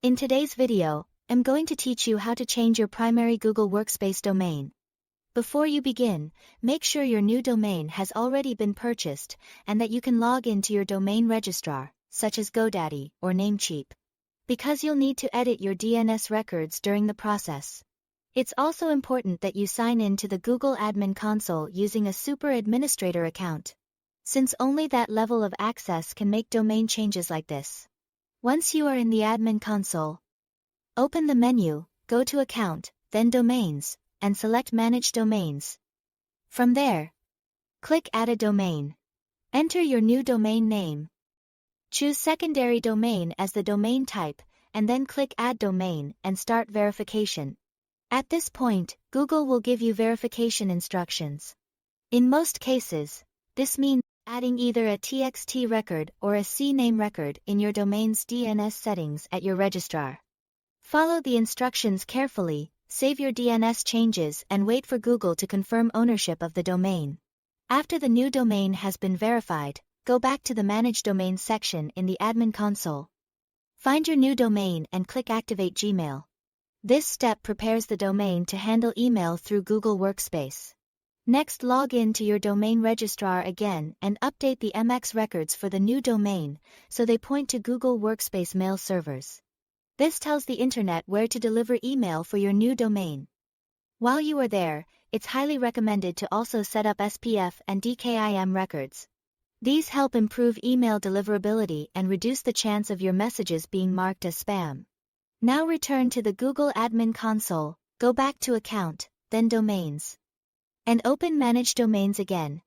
In today's video, I'm going to teach you how to change your primary Google Workspace domain. Before you begin, make sure your new domain has already been purchased and that you can log into your domain registrar, such as GoDaddy or Namecheap, because you'll need to edit your DNS records during the process. It's also important that you sign in to the Google Admin Console using a super administrator account, since only that level of access can make domain changes like this. Once you are in the Admin Console, open the menu, go to Account, then Domains, and select Manage Domains. From there, click Add a Domain. Enter your new domain name. Choose Secondary Domain as the domain type, and then click Add Domain and start verification. At this point, Google will give you verification instructions. In most cases, this means adding either a TXT record or a CNAME record in your domain's DNS settings at your registrar. Follow the instructions carefully, save your DNS changes and wait for Google to confirm ownership of the domain. After the new domain has been verified, go back to the Manage Domains section in the Admin Console. Find your new domain and click Activate Gmail. This step prepares the domain to handle email through Google Workspace. Next, log in to your domain registrar again and update the MX records for the new domain so they point to Google Workspace mail servers. This tells the internet where to deliver email for your new domain. While you are there, it's highly recommended to also set up SPF and DKIM records. These help improve email deliverability and reduce the chance of your messages being marked as spam. Now return to the Google Admin Console, go back to Account, then Domains, and open Manage Domains again.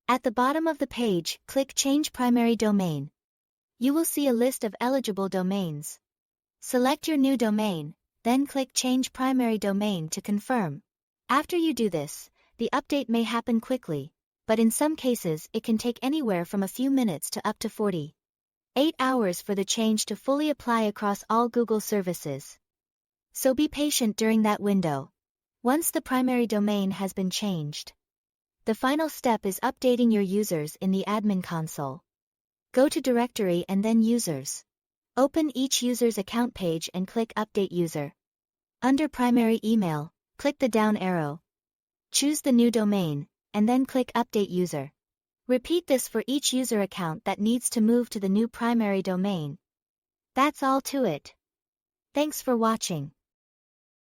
At the bottom of the page, click Change Primary Domain. You will see a list of eligible domains. Select your new domain, then click Change Primary Domain to confirm. After you do this, the update may happen quickly, but in some cases it can take anywhere from a few minutes to up to 48 hours for the change to fully apply across all Google services. So be patient during that window. Once the primary domain has been changed, the final step is updating your users in the Admin Console. Go to Directory and then Users. Open each user's account page and click Update User. Under Primary Email, click the down arrow. Choose the new domain, and then click Update User. Repeat this for each user account that needs to move to the new primary domain. That's all to it. Thanks for watching.